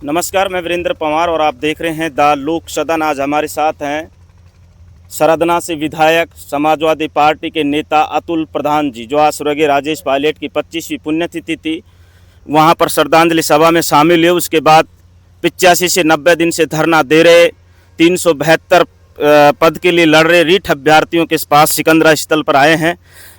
नमस्कार, मैं वीरेंद्र पंवार और आप देख रहे हैं द लोक सदन। आज हमारे साथ हैं सरदना से विधायक समाजवादी पार्टी के नेता अतुल प्रधान जी, जो आज स्वर्गीय राजेश पायलट की 25वीं पुण्यतिथि थी, वहां पर श्रद्धांजलि सभा में शामिल हुए। उसके बाद 85 से 90 दिन से धरना दे रहे 372 पद के लिए लड़ रहे रीट अभ्यर्थियों के पास सिकंदरा स्थल पर आए हैं।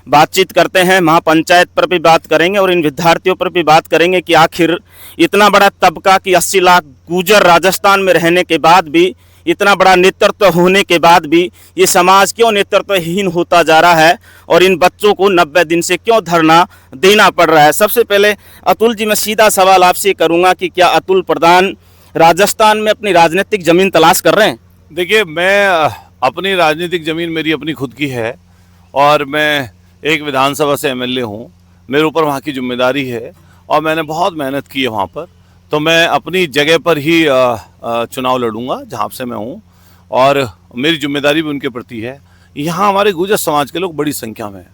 बातचीत करते हैं, महापंचायत पर भी बात करेंगे और इन विद्यार्थियों पर भी बात करेंगे कि आखिर इतना बड़ा तबका की 80 लाख गुर्जर राजस्थान में रहने के बाद भी, इतना बड़ा नेतृत्व होने के बाद भी ये समाज क्यों नेतृत्वहीन होता जा रहा है और इन बच्चों को 90 दिन से क्यों धरना देना पड़ रहा है। सबसे पहले अतुल जी, मैं सीधा सवाल आपसे करूंगा कि क्या अतुल प्रधान राजस्थान में अपनी राजनीतिक जमीन तलाश कर रहे हैं? देखिए, मैं अपनी राजनीतिक ज़मीन मेरी अपनी खुद की है और मैं एक विधानसभा से एमएलए हूँ। मेरे ऊपर वहाँ की जिम्मेदारी है और मैंने बहुत मेहनत की है वहाँ पर। तो मैं अपनी जगह पर ही चुनाव लड़ूंगा जहाँ से मैं हूँ और मेरी जिम्मेदारी भी उनके प्रति है। यहाँ हमारे गुर्जर समाज के लोग बड़ी संख्या में हैं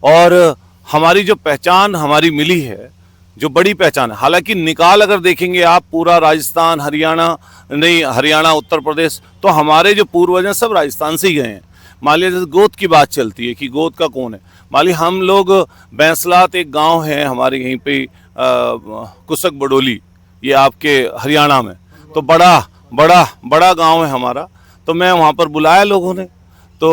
और हमारी जो पहचान हमारी मिली है, जो बड़ी पहचान है, हालांकि निकाल अगर देखेंगे आप पूरा राजस्थान, हरियाणा, उत्तर प्रदेश, तो हमारे जो पूर्वज हैं सब राजस्थान से ही गए हैं। मान लिया जैसे गोद की बात चलती है कि गोद का कौन है, मान लिया हम लोग बैंसलात एक गांव है हमारे यहीं पे कुसक बडोली, ये आपके हरियाणा में, तो बड़ा गांव है हमारा। तो मैं वहाँ पर बुलाया लोगों ने, तो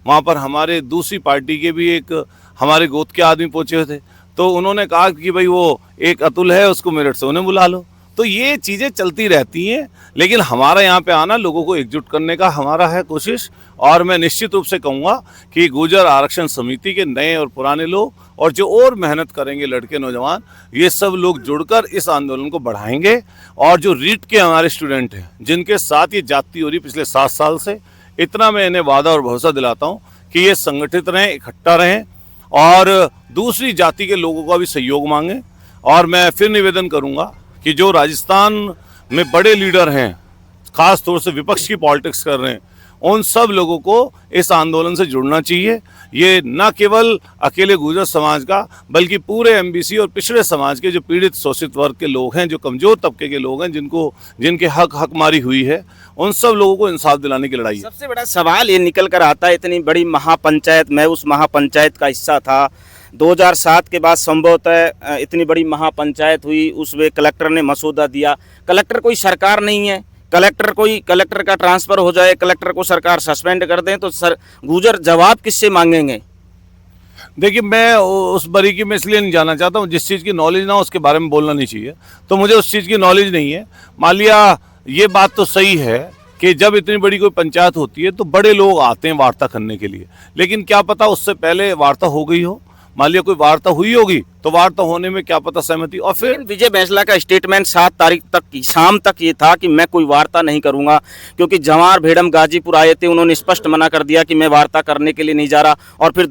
वहाँ पर हमारे दूसरी पार्टी के भी एक हमारे गोद के आदमी पहुँचे हुए थे, तो उन्होंने कहा कि भाई वो एक अतुल है, उसको मेरठ से उन्हें बुला लो। तो ये चीज़ें चलती रहती हैं, लेकिन हमारा यहाँ पे आना, लोगों को एकजुट करने का हमारा है कोशिश। और मैं निश्चित रूप से कहूँगा कि गुर्जर आरक्षण समिति के नए और पुराने लोग और जो और मेहनत करेंगे लड़के नौजवान, ये सब लोग जुड़कर इस आंदोलन को बढ़ाएंगे। और जो रीट के हमारे स्टूडेंट हैं जिनके साथ ये जाति हो रही पिछले 7 साल से, इतना मैं इन्हें वादा और भरोसा दिलाता हूँ कि ये संगठित रहें, इकट्ठा रहें और दूसरी जाति के लोगों का भी सहयोग मांगें। और मैं फिर निवेदन करूंगा कि जो राजस्थान में बड़े लीडर हैं, खास तौर से विपक्ष की पॉलिटिक्स कर रहे हैं, उन सब लोगों को इस आंदोलन से जुड़ना चाहिए। ये न केवल अकेले गुर्जर समाज का, बल्कि पूरे एमबीसी और पिछड़े समाज के जो पीड़ित शोषित वर्ग के लोग हैं, जो कमज़ोर तबके के लोग हैं, जिनके हकमारी हुई है, उन सब लोगों को इंसाफ दिलाने की लड़ाई है। सबसे बड़ा सवाल ये निकल कर आता है, इतनी बड़ी महापंचायत, मैं उस महापंचायत का हिस्सा था। 2007 के बाद संभवतः इतनी बड़ी महापंचायत हुई, उसमें कलेक्टर ने मसौदा दिया। कलेक्टर कोई सरकार नहीं है, कलेक्टर का ट्रांसफ़र हो जाए, कलेक्टर को सरकार सस्पेंड कर दें तो गुर्जर जवाब किससे मांगेंगे? देखिए, मैं उस बारीकी में इसलिए नहीं जाना चाहता हूँ, जिस चीज़ की नॉलेज ना हो उसके बारे में बोलना नहीं चाहिए। तो मुझे उस चीज़ की नॉलेज नहीं है। मान लिया, ये बात तो सही है कि जब इतनी बड़ी कोई पंचायत होती है तो बड़े लोग आते हैं वार्ता करने के लिए, लेकिन क्या पता उससे पहले वार्ता हो गई हो। मान लिया कोई वार्ता हुई होगी तो वार्ता होने में क्या पता सहमति। और फिर विजय बैंसला का स्टेटमेंट 7 तारीख तक की शाम तक ये था कि मैं कोई वार्ता नहीं करूंगा, क्योंकि जवाहर भेड़म गाजीपुर आए थे, उन्होंने स्पष्ट मना कर दिया कि मैं वार्ता करने के लिए नहीं जा रहा। और फिर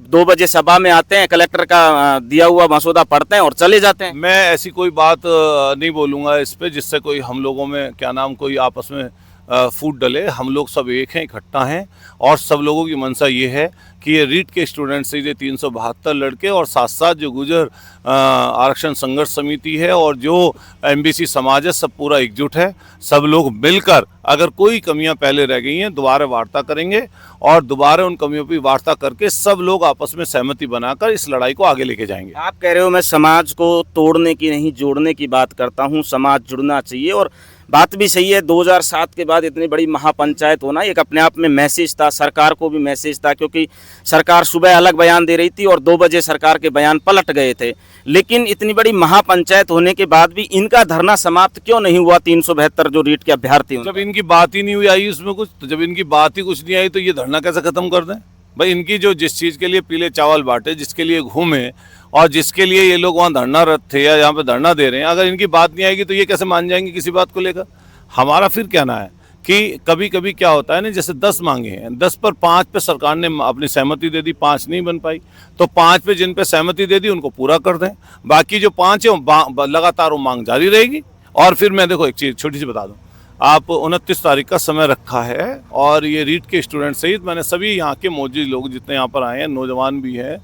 2 बजे सभा में आते हैं, कलेक्टर का दिया हुआ मसौदा पढ़ते हैं और चले जाते हैं। मैं ऐसी कोई बात नहीं बोलूँगा इस पर जिससे कोई हम लोगों में कोई आपस में फूट डले। हम लोग सब एक हैं, इकट्ठा हैं और सब लोगों की मंशा ये है कि ये रीट के स्टूडेंट से ये 372 लड़के और साथ साथ जो गुर्जर आरक्षण संघर्ष समिति है और जो एमबीसी समाज है, सब पूरा एकजुट है। सब लोग मिलकर अगर कोई कमियां पहले रह गई हैं दोबारा वार्ता करेंगे और दोबारा उन कमियों पर वार्ता करके सब लोग आपस में सहमति बनाकर इस लड़ाई को आगे लेके जाएंगे। आप कह रहे हो मैं समाज को तोड़ने की नहीं, जोड़ने की बात करता हूँ, समाज जुड़ना चाहिए और बात भी सही है। 2007 के बाद इतनी बड़ी महापंचायत होना एक अपने आप में मैसेज था, सरकार को भी मैसेज था, क्योंकि सरकार सुबह अलग बयान दे रही थी और 2 बजे सरकार के बयान पलट गए थे। लेकिन इतनी बड़ी महापंचायत होने के बाद भी इनका धरना समाप्त क्यों नहीं हुआ? 372 जो रीट के अभ्यर्थी, जब इनकी बात ही नहीं हुई आई उसमें कुछ, तो जब इनकी बात ही कुछ नहीं आई तो ये धरना कैसे खत्म कर दें? भाई, इनकी जो जिस चीज़ के लिए पीले चावल बांटे, जिसके लिए घूमे और जिसके लिए ये लोग वहाँ धरनारत थे या यहाँ पे धरना दे रहे हैं, अगर इनकी बात नहीं आएगी तो ये कैसे मान जाएंगे किसी बात को लेकर? हमारा फिर कहना है कि कभी कभी क्या होता है ना, जैसे 10 मांगे हैं, 10 पर 5 पे सरकार ने अपनी सहमति दे दी, 5 नहीं बन पाई, तो 5 पे जिन पे सहमति दे दी उनको पूरा कर दें। बाकी जो 5 है लगातार वो मांग जारी रहेगी। और फिर मैं देखो एक चीज़ छोटी सी बता दूँ, आप 29 तारीख का समय रखा है और ये रीट के स्टूडेंट सहित मैंने सभी यहाँ के मौजूद लोग जितने यहाँ पर आए हैं, नौजवान भी हैं,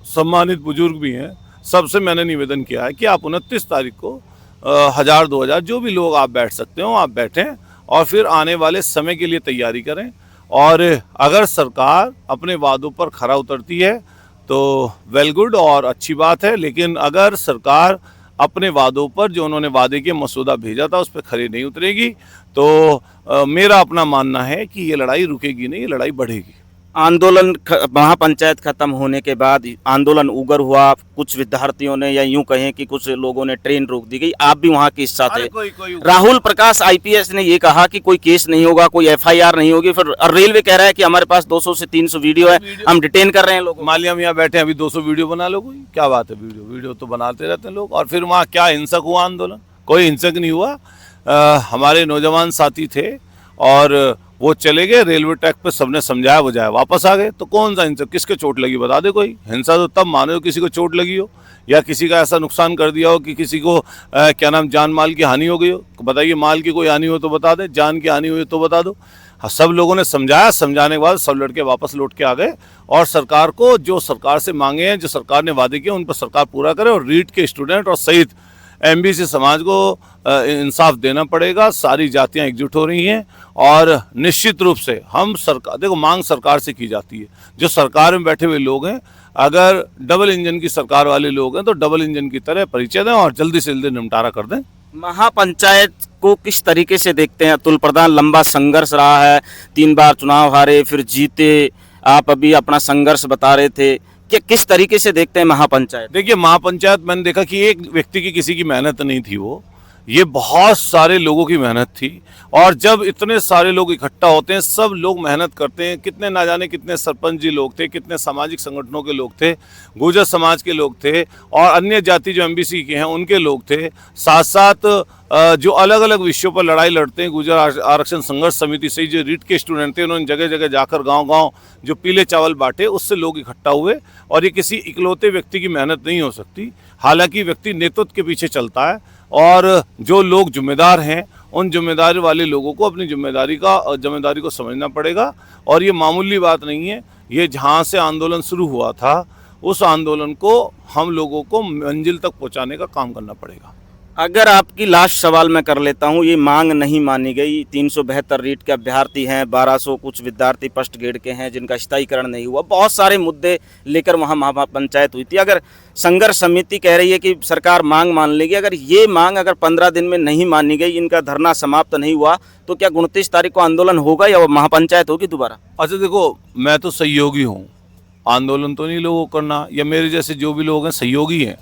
सम्मानित बुजुर्ग भी हैं, सबसे मैंने निवेदन किया है कि आप 29 तारीख को 1000 2000 जो भी लोग आप बैठ सकते हो आप बैठें और फिर आने वाले समय के लिए तैयारी करें। और अगर सरकार अपने वादों पर खरा उतरती है तो वेल गुड और अच्छी बात है, लेकिन अगर सरकार अपने वादों पर जो उन्होंने वादे के मसौदा भेजा था उस पर खरी नहीं उतरेगी तो मेरा अपना मानना है कि ये लड़ाई रुकेगी नहीं, ये लड़ाई बढ़ेगी। आंदोलन महापंचायत खत्म होने के बाद आंदोलन उग्र हुआ, कुछ विद्यार्थियों ने या यूं कहें कि कुछ लोगों ने ट्रेन रोक दी गई, आप भी वहां के हिस्सा थे। राहुल प्रकाश आईपीएस ने ये कहा कि कोई केस नहीं होगा, कोई एफआईआर नहीं होगी, फिर रेलवे कह रहा है कि हमारे पास 200 से 300 वीडियो है, हम डिटेन कर रहे हैं लोगों। मान लिया हम यहाँ बैठे अभी 200 वीडियो बना लो, कोई क्या बात है, वीडियो तो बनाते रहते हैं लोग। और फिर वहाँ क्या हिंसक हुआ आंदोलन? कोई हिंसक नहीं हुआ। हमारे नौजवान साथी थे और वो चले गए, रेलवे ट्रैक पे सबने समझाया बुझाया, वापस आ गए। तो कौन सा हिंसा, किसके चोट लगी बता दे कोई। हिंसा तो तब माने हो किसी को चोट लगी हो या किसी का ऐसा नुकसान कर दिया हो कि किसी को क्या नाम जान माल की हानि हो गई हो। बताइए, माल की कोई हानि हो तो बता दे, जान की हानि हुई तो बता दो। हाँ, सब लोगों ने समझाया, समझाने के बाद सब लड़के वापस लौट के आ गए और सरकार को जो सरकार से मांगे हैं, जो सरकार ने वादे किए उन पर सरकार पूरा करे। और रीट के स्टूडेंट और सहित एमबीसी समाज को इंसाफ देना पड़ेगा। सारी जातियां एकजुट हो रही हैं और निश्चित रूप से हम सरकार, देखो मांग सरकार से की जाती है। जो सरकार में बैठे हुए लोग हैं, अगर डबल इंजन की सरकार वाले लोग हैं तो डबल इंजन की तरह परिचय दें और जल्दी से जल्दी निपटारा कर दें। महापंचायत को किस तरीके से देखते हैं अतुल प्रधान? लंबा संघर्ष रहा है, 3 बार चुनाव हारे फिर जीते, आप अभी अपना संघर्ष बता रहे थे कि किस तरीके से देखते हैं महापंचायत? देखिए, महापंचायत मैंने देखा कि एक व्यक्ति की किसी की मेहनत नहीं थी, वो ये बहुत सारे लोगों की मेहनत थी। और जब इतने सारे लोग इकट्ठा होते हैं, सब लोग मेहनत करते हैं, कितने ना जाने कितने सरपंच जी लोग थे, कितने सामाजिक संगठनों के लोग थे, गुर्जर समाज के लोग थे और अन्य जाति जो एमबीसी के हैं उनके लोग थे। साथ साथ जो अलग अलग विषयों पर लड़ाई लड़ते हैं, गुर्जर आरक्षण संघर्ष समिति से जो रीट के स्टूडेंट थे, उन्होंने जगह जगह जाकर गांव-गांव जो पीले चावल बांटे, उससे लोग इकट्ठा हुए। और ये किसी इकलौते व्यक्ति की मेहनत नहीं हो सकती। हालांकि व्यक्ति नेतृत्व के पीछे चलता है और जो लोग जिम्मेदार हैं उन जिम्मेदारी वाले लोगों को अपनी जिम्मेदारी को समझना पड़ेगा। और ये मामूली बात नहीं है। ये जहाँ से आंदोलन शुरू हुआ था उस आंदोलन को हम लोगों को मंजिल तक पहुँचाने का काम करना पड़ेगा। अगर आपकी लास्ट सवाल मैं कर लेता हूं, ये मांग नहीं मानी गई, 372 रीट के अभ्यर्थी हैं, 1200 कुछ विद्यार्थी फर्स्ट ग्रेड के हैं जिनका स्थायीकरण नहीं हुआ, बहुत सारे मुद्दे लेकर वहां महापंचायत हुई थी। अगर संघर्ष समिति कह रही है कि सरकार मांग मान लेगी, अगर ये मांग अगर 15 दिन में नहीं मानी गई, इनका धरना समाप्त नहीं हुआ, तो क्या 29 तारीख को आंदोलन होगा या महापंचायत होगी दोबारा? अच्छा देखो, मैं तो सहयोगी हूँ, आंदोलन तो नहीं लोगों को करना, या मेरे जैसे जो भी लोग हैं सहयोगी हैं।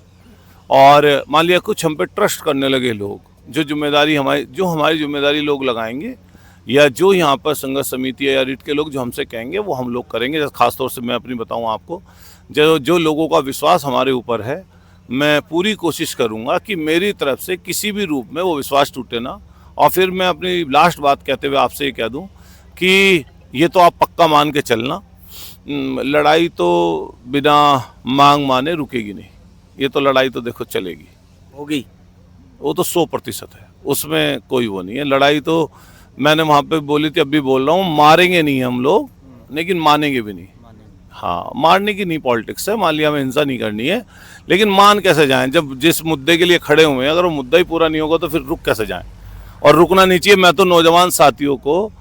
और मान लिया कुछ हम पे ट्रस्ट करने लगे लोग, जो हमारी जिम्मेदारी लोग लगाएंगे या जो यहाँ पर संघर्ष समिति या रीट के लोग जो हमसे कहेंगे वो हम लोग करेंगे। जैसे खासतौर से मैं अपनी बताऊँ आपको, जो लोगों का विश्वास हमारे ऊपर है, मैं पूरी कोशिश करूँगा कि मेरी तरफ से किसी भी रूप में वो विश्वास टूटे ना। और फिर मैं अपनी लास्ट बात कहते हुए आपसे ये कह दूँ कि ये तो आप पक्का मान के चलना, लड़ाई तो बिना मांग माने रुकेगी नहीं। ये तो लड़ाई तो देखो चलेगी, होगी, वो तो 100% है, उसमें कोई वो नहीं है। लड़ाई तो मैंने वहाँ पे बोली थी, अब भी बोल रहा हूँ, मारेंगे नहीं हम लोग, लेकिन मानेंगे भी नहीं। हाँ, मारने की नहीं पॉलिटिक्स है, मान लिया हमें हिंसा नहीं करनी है, लेकिन मान कैसे जाएं? जब जिस मुद्दे के लिए खड़े हुए हैं अगर वो मुद्दा ही पूरा नहीं होगा तो फिर रुक कैसे जाएं? और रुकना नहीं चाहिए। मैं तो नौजवान साथियों को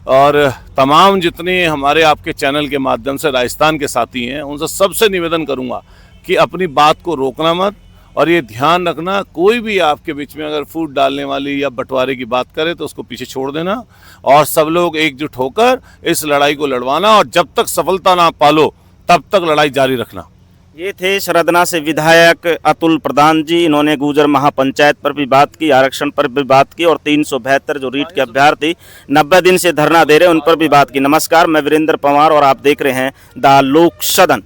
और तमाम जितने हमारे आपके चैनल के माध्यम से राजस्थान के साथी हैं उनसे सबसे निवेदन करूँगा कि अपनी बात को रोकना मत। और ये ध्यान रखना, कोई भी आपके बीच में अगर फूट डालने वाली या बंटवारे की बात करे तो उसको पीछे छोड़ देना और सब लोग एकजुट होकर इस लड़ाई को लड़वाना। और जब तक सफलता ना पालो तब तक लड़ाई जारी रखना। ये थे शरदना से विधायक अतुल प्रधान जी। इन्होंने गुर्जर महापंचायत पर भी बात की, आरक्षण पर भी बात की और 372 जो रीट के अभ्यर्थी 90 दिन से धरना दे रहे हैं उन पर भी बात की। नमस्कार, मैं वीरेंद्र पंवार और आप देख रहे हैं द लोक सदन।